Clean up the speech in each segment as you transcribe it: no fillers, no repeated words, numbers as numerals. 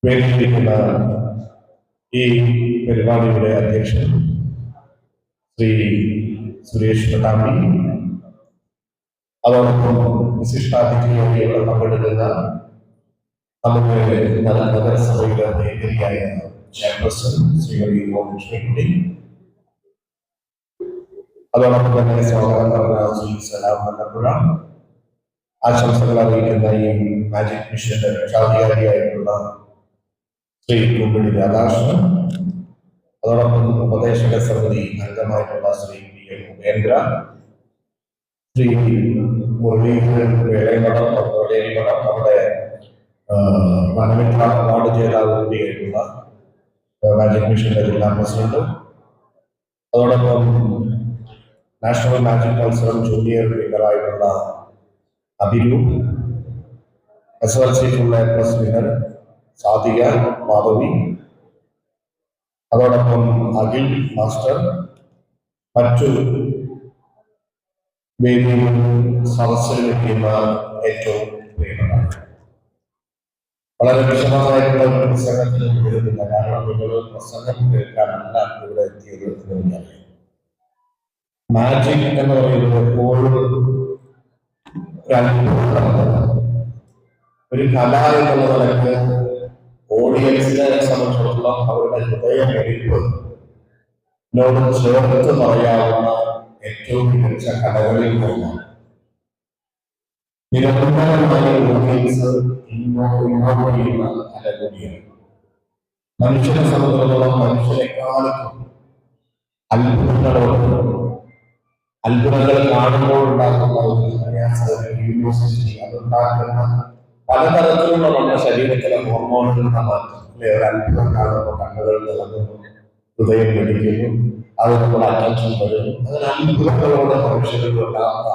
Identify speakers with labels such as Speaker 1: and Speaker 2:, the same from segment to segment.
Speaker 1: വേദിയിലിരിക്കുന്ന ഈ പരിപാടിയുടെ അധ്യക്ഷൻ ശ്രീ സുരേഷ് പട്ടാമ്പി, അതോടൊപ്പം വിശിഷ്ടാതിഥിയായി ഇവിടെ പങ്കെടുക്കുന്ന നമ്മുടെ നഗരസഭയുടെ മേഖലയായ ചെയർപേഴ്സൺ ശ്രീമതി കൃഷ്ണൻകുട്ടി, അതോടൊപ്പം തന്നെ സ്വാഗതം പറഞ്ഞ ശ്രീ സലാം മല്ലപ്പുഴ, ആശംസകൾ അറിയിക്കുന്ന ഈ മാജിക് മിഷന്റെ രക്ഷാധികാരിയായിട്ടുള്ള ശ്രീ കുമ്പിടി രാധാകൃഷ്ണൻ, അതോടൊപ്പം ഉപദേശക സമിതി അംഗമായിട്ടുള്ള ശ്രീ പി എൻ ഉപേന്ദ്ര, ശ്രീ മുരളീധരൻ വേളയമഠം, നമ്മുടെ വനമിത്ര അവാർഡ് ജേതാവ് കൂടിയായിട്ടുള്ള മാജിക് മിഷന്റെ ജില്ലാ പ്രസിഡന്റ്, അതോടൊപ്പം നാഷണൽ മാജിക് മത്സരം ജൂനിയർ വിന്നറായിട്ടുള്ള Abhiroop, SLC full A+ winner Sadhika Madhavi, അതോടൊപ്പം അഖിൽ മാസ്റ്റർ, മറ്റു വേദിയിൽ സദസ്സിൽ നിൽക്കുന്ന ഏറ്റവും പ്രിയപ്പെട്ട വളരെ വിശദമായിട്ടുള്ള ഒരു പ്രസംഗത്തിൽ വരുന്നില്ല. കാരണം നിങ്ങൾ പ്രസംഗം കേൾക്കാനല്ല ഇവിടെ എത്തിയത് എന്ന് എനിക്കറിയാം. മാജിക് എന്ന് പറയുന്നത് എപ്പോഴും ഒരു കല എന്നുള്ള നിലക്ക് ഓഡിയൻസിനെ സംബന്ധിച്ചിടത്തോളം അവരുടെ ഹൃദയമെടുപ്പ് ചേർത്ത് പറയാവുന്ന ഏറ്റവും മികച്ച കലകളിൽ ഒന്നാണ്. നിരന്തരമായ ഓഡിയൻസ് ഇൻവോൾവ് ചെയ്യുന്ന കല കൂടിയാണ്. മനുഷ്യനെ സംബന്ധിച്ചിടത്തോളം മനുഷ്യരെക്കാലത്തും അത്ഭുതങ്ങൾ കാണുമ്പോൾ ഉണ്ടാക്കുന്ന ഒരു യൂണിവേഴ്സിറ്റി അതുണ്ടാക്കുന്ന പലതരത്തിലുള്ള നമ്മുടെ ശരീരത്തിലെ ഹോർമോണുകളുടെ മാറ്റം. ഒരു അത്ഭുതം കാണുമ്പോൾ കണ്ണുകൾ തിളങ്ങുന്നു, ഹൃദയം പിടിക്കുന്നു, അത് നമ്മുടെ അറ്റൻഷൻ വരുന്നു. അങ്ങനെ അത്ഭുതങ്ങളോട് മനുഷ്യർക്കുണ്ടാകുന്ന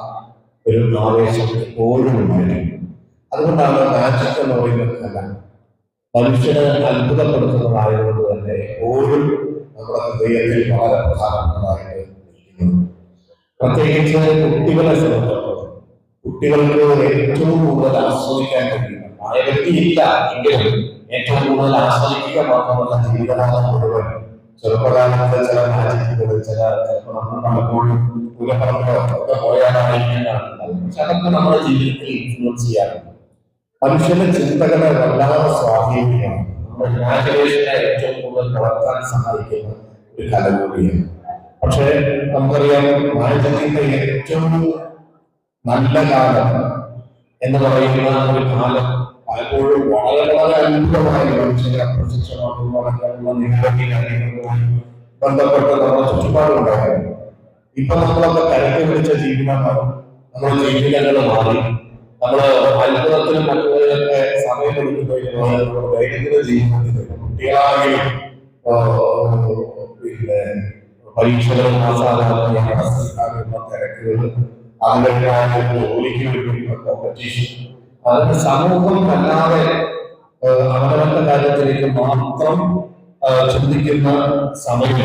Speaker 1: ഒരു ആവേശം എപ്പോഴും ഉണ്ടായിരിക്കും. അതുകൊണ്ടാണ് മാജിക് എന്ന് പറയുന്നത് മനുഷ്യനെ അത്ഭുതപ്പെടുത്തുന്നതായതുകൊണ്ട് തന്നെ എപ്പോഴും നമ്മുടെ ഹൃദയത്തിൽ വളരെ പ്രധാനപ്പെട്ടതായിട്ട് ഇരിക്കുന്നു. പ്രത്യേകിച്ച് കുട്ടികളെ സംബന്ധിച്ചിടത്തോളം കുട്ടികൾക്ക് ഏറ്റവും കൂടുതൽ ആസ്വദിക്കാൻ കഴിയുന്ന വ്യക്തിയില്ല എങ്കിലും ഏറ്റവും കൂടുതൽ ആസ്വദിക്കുക മാത്രമല്ല ജീവിതകാലം മുഴുവൻ ചെറുപ്പകാലത്തെ ചില മാജിക്കുകൾ ചിലപ്പോൾ നമ്മൾ പലപ്പോഴും ഒക്കെ പോയാലായിരിക്കുന്നതാണ്. പക്ഷെ അതൊക്കെ നമ്മുടെ ജീവിതത്തിൽ ഇൻഫ്ലുവൻസ് ചെയ്യാറുണ്ട്. മനുഷ്യന്റെ ചിന്തകളെ വല്ലാതെ സ്വാധീനിക്കണം. നമ്മുടെ ഇമാജിനേഷനെ ഏറ്റവും കൂടുതൽ വളർത്താൻ സഹായിക്കുന്ന ഒരു കല കൂടിയാണ്. പക്ഷേ നമുക്കറിയാം മാജിക്കിന്റെ ഏറ്റവും നല്ല കാലം എന്ന് പറയുന്ന ഒരു കാലം പലപ്പോഴും വളരെ വളരെ അത്ഭുതമായ മനുഷ്യരെ പ്രശസ്തമാക്കുന്ന നിരവധി കാര്യങ്ങളുമായി ബന്ധപ്പെട്ട് നമ്മുടെ ചുറ്റുപാടുണ്ടായിരുന്നു. ഇപ്പൊ നമ്മളൊക്കെ കരക്ക് പിടിച്ച ജീവിതമാണ്. നമ്മുടെ ജീവിതങ്ങൾ മാറി. നമ്മള് അത്ഭുതത്തിനും മറ്റുള്ളവരൊക്കെ സമയമെടുക്കുന്നതിന് ദൈനംദിന ജീവിതത്തിൽ കുട്ടികളാണെങ്കിലും പിന്നെ പരീക്ഷകളും തിരക്കുകൾ, അതിൻ്റെതായ ജോലിക്ക് വേണ്ടിയുള്ള കോമ്പറ്റീഷൻ, അതിന് സമൂഹം അല്ലാതെ അവനവന്റെ കാര്യത്തിലേക്ക് മാത്രം ചിന്തിക്കുന്ന സമയം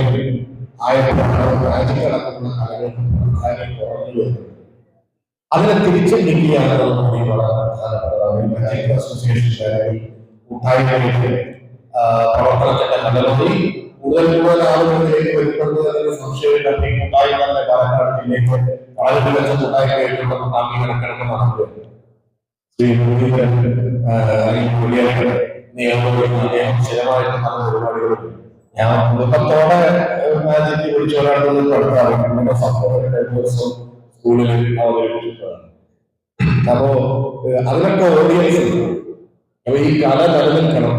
Speaker 1: ആയപ്പോഴാണ് രാജ്യക്കടക്കുന്ന കാര്യം കുറഞ്ഞു വരുന്നത്. അതിനെ തിരിച്ചെത്തിക്കുകയാണ് വളരെ പ്രധാനപ്പെട്ടതാണ്. അസോസിയേഷൻ കൂട്ടായ്മയുടെ പ്രവർത്തനത്തിന്റെ ഫലമായി കൂടുതൽ ആളുകളിലേക്ക് വരുന്നുണ്ട് എന്നൊരു സംശയമില്ല. കൂട്ടായ്മ പാലക്കാട് ജില്ലയിലേക്ക് വളരെ മികച്ച കൂട്ടായ്മയായിട്ടുള്ള കിടക്കുന്ന നടക്കുകയാണ്. ശ്രീ മുരളീധരൻ സ്ഥിരമായിട്ട് നടന്ന പരിപാടികളുണ്ട്. ഞാൻ കുടുംബത്തോടെ മാജിക്ക് വിളിച്ചു ഒരാളുകൾ പഠിക്കാറുണ്ട്. സംഭവം സ്കൂളിൽ അവതരിപ്പിച്ചിട്ടാണ്. അപ്പോ അതിനൊക്കെ ഓഡിയൻസ് അപ്പൊ ഈ കല നിലനിൽക്കണം.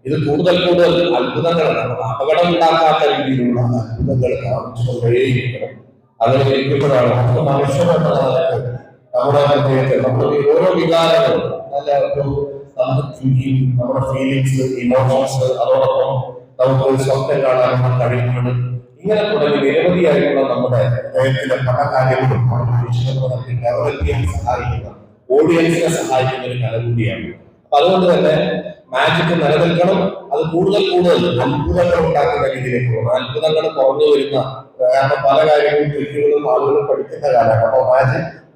Speaker 1: ഇത് കൂടുതൽ അത്ഭുതങ്ങളാണ്. അപകടം ഉണ്ടാക്കാത്ത രീതിയിലുള്ള അത്ഭുതങ്ങൾ കാണിച്ചുകൊണ്ടേയിരിക്കണം. അതിന് ഇരിക്കുമ്പോഴാണ് നമുക്ക് മനുഷ്യരെന്ന നമ്മുടെ ഹൃദയത്തെ നമ്മുടെ ഓരോ വികാരങ്ങളും നമ്മുടെ തിങ്കിങ്, നമ്മുടെ ഫീലിങ്സ്, ഇമോഷൻസ്, അതോടൊപ്പം നമുക്ക് സ്വപ്നം കാണാനുള്ള കഴിവുകൾ, ഇങ്ങനെ തുടങ്ങി നിരവധിയായിട്ടുള്ള നമ്മുടെ ഹൃദയത്തിലെ പല കാര്യങ്ങളും ഡെവലപ്പ് ചെയ്യാൻ സഹായിക്കുന്ന ഓഡിയൻസിനെ സഹായിക്കുന്ന ഒരു കല കൂടിയാണ്. അപ്പൊ അതുകൊണ്ട് തന്നെ മാജിക് നിലനിൽക്കണം. അത് കൂടുതൽ അത്ഭുതങ്ങൾ ഉണ്ടാക്കുന്ന രീതിയിലേക്ക് പോകണം. അത്ഭുതങ്ങൾ കുറഞ്ഞു വരുന്ന കാരണം പല കാര്യങ്ങളും ട്രിക്കുകളും ആളുകൾ പഠിക്കുന്ന കാലമാണ്. അപ്പൊ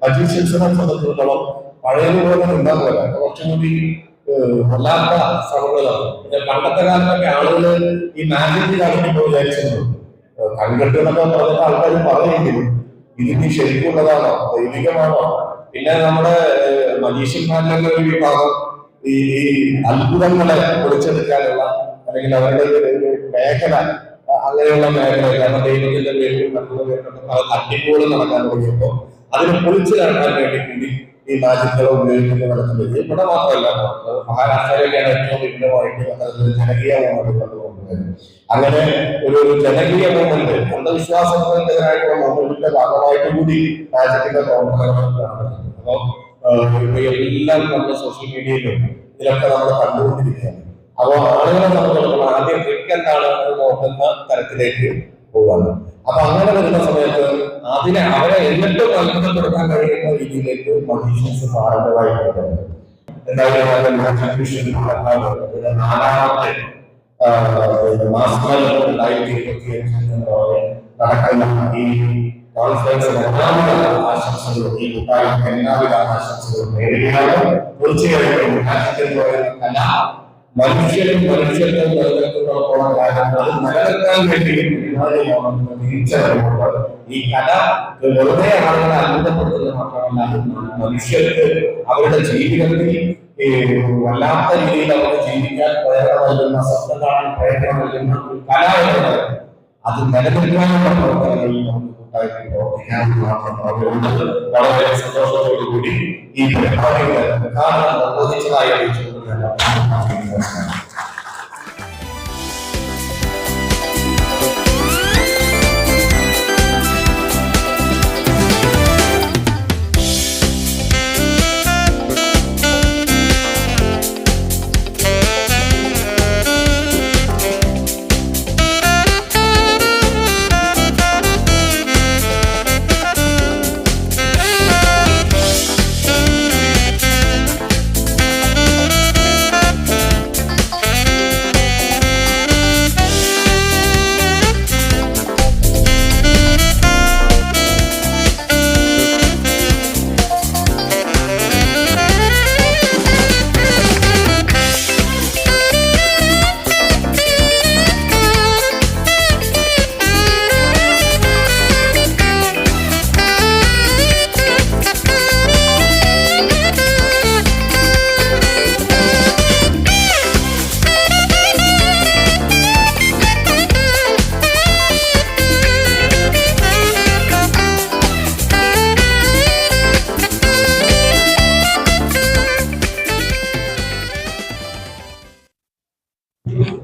Speaker 1: മജീഷ്യൻസിനെ സംബന്ധിച്ചിടത്തോളം പഴയതുപോലെ ഉണ്ടാകുമല്ല, കുറച്ചും കൂടി വല്ലാത്ത ശ്രമങ്ങളാണ്. പിന്നെ പണ്ടത്തെ കാലത്തൊക്കെ ആളുകൾ ഈ മാജിക് കാണിക്കുമ്പോൾ വിചാരിച്ചിരുന്നു കൺകെട്ട് എന്നൊക്കെ പറഞ്ഞിട്ട് ആൾക്കാർ പറയുമെങ്കിലും ഇതിന് ശരിക്കുള്ളതാണോ, ദൈവികമാണോ? പിന്നെ നമ്മുടെ മജീഷ്യന്മാരിലുള്ള ഒരു വിഭാഗം ഈ അത്ഭുതങ്ങളെ പൊളിച്ചെടുക്കാനുള്ള അല്ലെങ്കിൽ അവരുടെ മേഖല അങ്ങനെയുള്ള മേഖല, കാരണം ദൈവത്തിന്റെ പേരിലും മറ്റുള്ള പേരിലൊക്കെ പല തട്ടിപ്പുകൾ നടക്കാൻ തുടങ്ങിയപ്പോൾ അതിനെ പൊളിച്ചു കാട്ടാൻ വേണ്ടി കൂടി ഈ മാജിക്കുകൾ ഉപയോഗിക്കുന്ന നടത്തുന്നത്. ഇവിടെ മാത്രമല്ല, മഹാരാഷ്ട്രയിലേക്കാണ് ഏറ്റവും വിപുലമായിട്ട് ജനകീയ മൂവ്മെന്റ് കൊണ്ടുവരുന്നത്. അങ്ങനെ ഒരു ജനകീയ മൂവ്മെന്റ്, അന്ധവിശ്വാസത്തിനെതിരായിട്ടുള്ള മൂവ്മെന്റിന്റെ ഭാഗമായിട്ട് കൂടി മാജിക്കിന്റെ പ്രവർത്തനങ്ങൾ നടത്തുന്നത്. അപ്പൊ എല്ലാം നമ്മുടെ സോഷ്യൽ മീഡിയയിലും ഇതിലൊക്കെ നമ്മൾ കണ്ടുകൊണ്ടിരിക്കുകയാണ്. അപ്പൊ ആളുകളെ നമ്മൾ ആദ്യം ട്രിക്ക് എന്താണ് നോക്കുന്ന തരത്തിലേക്ക് പോവാണ്. അപ്പൊ അങ്ങനെ വരുന്ന സമയത്ത് അവരെ എന്നിട്ടും അത്ഭുതപ്പെടുത്താൻ കഴിയുന്ന രീതിയിലേക്ക് മജീഷ്യൻസ് മാറേണ്ടതായിട്ടുണ്ട്. നാലാമത്തെ നടക്കുന്ന ഈ കോൺഫറൻസ് ആശംസകളും ഈ കൂട്ടായ്മ എല്ലാവിധ ആശംസകളും നേടുകയാണ്. തീർച്ചയായിട്ടും മനുഷ്യരും മനുഷ്യർക്കും നിലനിൽക്കുന്നതോളം കാലം അത് നിലനിൽക്കാൻ വേണ്ടി തിരിച്ചറിയുമ്പോൾ ഈ കല വെറുതെ ആളുകളെ അത്ഭുതപ്പെടുത്തുന്നത് മാത്രമല്ല, മനുഷ്യർക്ക് അവരുടെ ജീവിതത്തിൽ വല്ലാത്ത രീതിയിൽ അവർക്ക് ജീവിക്കാൻ പ്രേരണ നൽകുന്ന, സ്വപ്നം കാണാൻ പ്രേരണ നൽകുന്ന കല എന്നത് അത് നിലനിൽക്കാനുള്ള പ്രവർത്തനങ്ങളിൽ നമുക്ക് കൂട്ടായിട്ട് പ്രവർത്തിക്കാൻ മാത്രം വളരെ സന്തോഷത്തോടു കൂടി ഈ പരിപാടികൾ നിർവഹിച്ചതായി അറിയിച്ചുകൊണ്ട്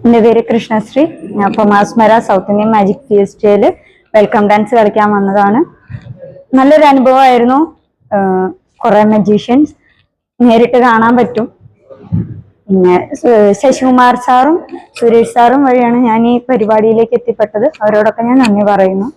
Speaker 2: എൻ്റെ പേര് കൃഷ്ണശ്രീ. ഞാൻ ഇപ്പോൾ Masmara south Indian magic festival welcome dance കളിക്കാൻ വന്നതാണ്. നല്ലൊരു അനുഭവമായിരുന്നു. കുറെ മജീഷ്യൻസ് നേരിട്ട് കാണാൻ പറ്റും. പിന്നെ ശശികുമാർ സാറും സുരേഷ് സാറും വഴിയാണ് ഞാൻ ഈ പരിപാടിയിലേക്ക് എത്തിപ്പെട്ടത്. അവരോടൊക്കെ ഞാൻ നന്ദി പറയുന്നു.